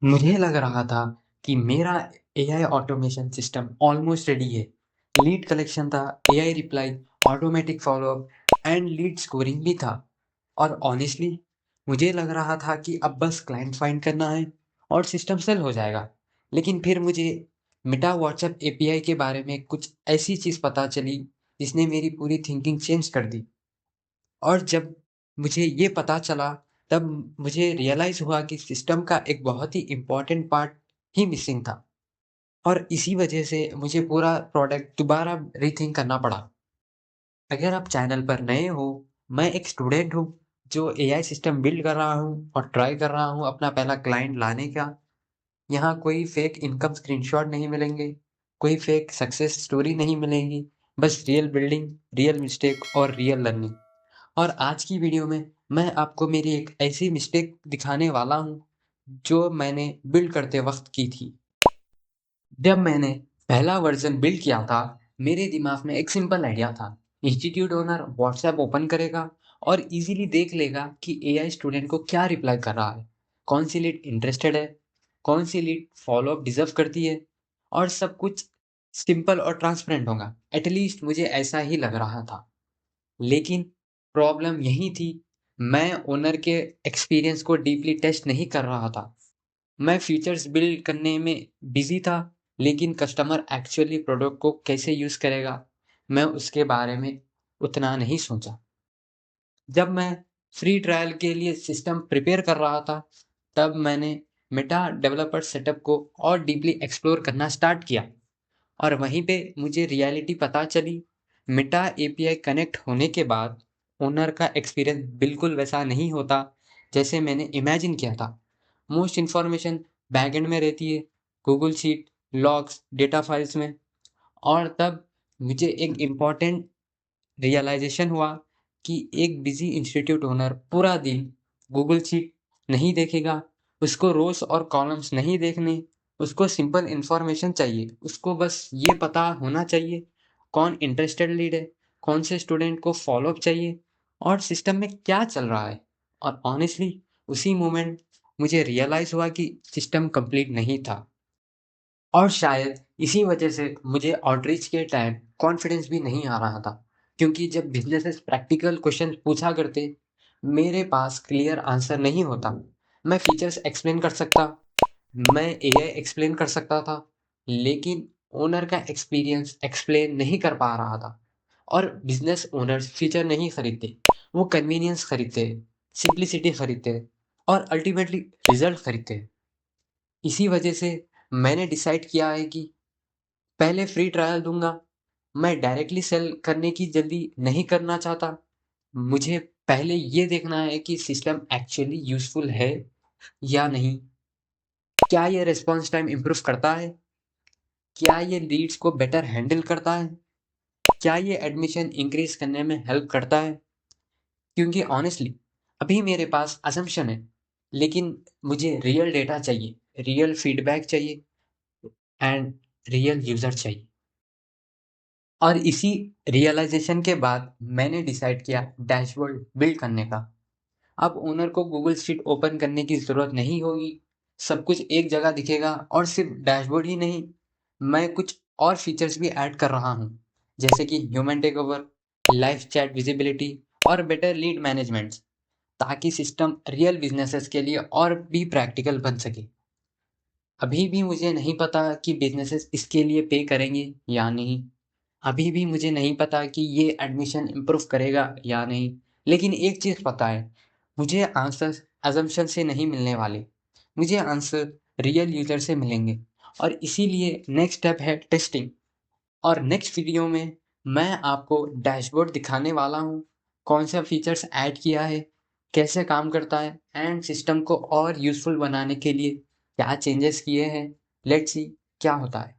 मुझे लग रहा था कि मेरा AI automation system almost ready है। लीड कलेक्शन था, AI reply, automatic follow up and lead scoring भी था। और ऑनेस्टली मुझे लग रहा था कि अब बस क्लाइंट फाइंड करना है और सिस्टम सेल हो जाएगा। लेकिन फिर मुझे मेटा व्हाट्सएप एपीआई के बारे में कुछ ऐसी चीज़ पता चली जिसने मेरी पूरी थिंकिंग चेंज कर दी। और जब मुझे ये पता चला, तब मुझे रियलाइज़ हुआ कि सिस्टम का एक बहुत ही इम्पोर्टेंट पार्ट ही मिसिंग था। और इसी वजह से मुझे पूरा प्रोडक्ट दोबारा रीथिंक करना पड़ा। अगर आप चैनल पर नए हो, मैं एक स्टूडेंट हूँ जो एआई सिस्टम बिल्ड कर रहा हूँ और ट्राई कर रहा हूँ अपना पहला क्लाइंट लाने का। यहाँ कोई फेक इनकम स्क्रीनशॉट नहीं मिलेंगे, कोई फेक सक्सेस स्टोरी नहीं मिलेगी, बस रियल बिल्डिंग, रियल मिस्टेक और रियल लर्निंग। और आज की वीडियो में मैं आपको मेरी एक ऐसी मिस्टेक दिखाने वाला हूँ जो मैंने बिल्ड करते वक्त की थी। जब मैंने पहला वर्जन बिल्ड किया था, मेरे दिमाग में एक सिंपल आइडिया था। इंस्टीट्यूट ओनर व्हाट्सएप ओपन करेगा और इजीली देख लेगा कि एआई स्टूडेंट को क्या रिप्लाई कर रहा है, कौन सी लीड इंटरेस्टेड है, कौन सी लीड फॉलोअप डिजर्व करती है, और सब कुछ सिंपल और ट्रांसपेरेंट होगा। एटलीस्ट मुझे ऐसा ही लग रहा था। लेकिन प्रॉब्लम यही थी, मैं ओनर के एक्सपीरियंस को डीपली टेस्ट नहीं कर रहा था। मैं फीचर्स बिल्ड करने में बिजी था, लेकिन कस्टमर एक्चुअली प्रोडक्ट को कैसे यूज़ करेगा, मैं उसके बारे में उतना नहीं सोचा। जब मैं फ्री ट्रायल के लिए सिस्टम प्रिपेयर कर रहा था, तब मैंने मेटा डेवलपर सेटअप को और डीपली एक्सप्लोर करना स्टार्ट किया। और वहीं पे मुझे रियलिटी पता चली। मेटा एपीआई कनेक्ट होने के बाद ओनर का एक्सपीरियंस बिल्कुल वैसा नहीं होता जैसे मैंने इमेजिन किया था। मोस्ट इन्फॉर्मेशन बैकएंड में रहती है, Google sheet, logs, data files में। और तब मुझे एक इम्पॉर्टेंट रियलाइजेशन हुआ कि एक बिजी इंस्टीट्यूट ओनर पूरा दिन गूगल शीट नहीं देखेगा, उसको रोज और कॉलम्स नहीं देखने, उसको सिंपल इंफॉर्मेशन चाहिए। उसको बस ये पता होना चाहिए कौन इंटरेस्टेड लीड है, कौन से स्टूडेंट को फॉलोअप चाहिए और सिस्टम में क्या चल रहा है। और ऑनेस्टली उसी मोमेंट मुझे रियलाइज हुआ कि सिस्टम कंप्लीट नहीं था। और शायद इसी वजह से मुझे आउटरीच के टाइम कॉन्फिडेंस भी नहीं आ रहा था, क्योंकि जब बिजनेसेस प्रैक्टिकल क्वेश्चन पूछा करते, मेरे पास क्लियर आंसर नहीं होता। मैं फीचर्स एक्सप्लेन कर सकता, मैं एआई एक्सप्लेन कर सकता था, लेकिन ओनर का एक्सपीरियंस एक्सप्लेन नहीं कर पा रहा था। और बिजनेस ओनर्स फीचर नहीं खरीदते, वो कन्वीनियंस खरीदते, सिंप्लिसिटी खरीदते और अल्टीमेटली रिजल्ट खरीदते। इसी वजह से मैंने डिसाइड किया है कि पहले फ्री ट्रायल दूंगा। मैं डायरेक्टली सेल करने की जल्दी नहीं करना चाहता। मुझे पहले ये देखना है कि सिस्टम एक्चुअली यूजफुल है या नहीं। क्या ये रिस्पॉन्स टाइम इम्प्रूव करता है? क्या ये लीड्स को बेटर हैंडल करता है? क्या ये एडमिशन इंक्रीज करने में हेल्प करता है? क्योंकि ऑनेस्टली अभी मेरे पास असम्पशन है, लेकिन मुझे रियल डेटा चाहिए, रियल फीडबैक चाहिए एंड रियल यूजर चाहिए। और इसी रियलाइजेशन के बाद मैंने डिसाइड किया डैशबोर्ड बिल्ड करने का। अब ओनर को गूगल शीट ओपन करने की ज़रूरत नहीं होगी, सब कुछ एक जगह दिखेगा। और सिर्फ डैशबोर्ड ही नहीं, मैं कुछ और फीचर्स भी ऐड कर रहा हूँ, जैसे कि human take over, live chat visibility और बेटर लीड मैनेजमेंट, ताकि सिस्टम रियल बिजनेसेस के लिए और भी प्रैक्टिकल बन सके। अभी भी मुझे नहीं पता कि बिजनेसेस इसके लिए पे करेंगे या नहीं। अभी भी मुझे नहीं पता कि ये एडमिशन इम्प्रूव करेगा या नहीं। लेकिन एक चीज़ पता है, मुझे आंसर अजम्पशन से नहीं मिलने वाले, मुझे आंसर रियल यूजर से मिलेंगे। और इसीलिए नेक्स्ट स्टेप है टेस्टिंग। और नेक्स्ट वीडियो में मैं आपको डैशबोर्ड दिखाने वाला हूँ, कौन सा फीचर्स ऐड किया है, कैसे काम करता है एंड सिस्टम को और यूज़फुल बनाने के लिए क्या चेंजेस किए हैं। लेट्स सी क्या होता है।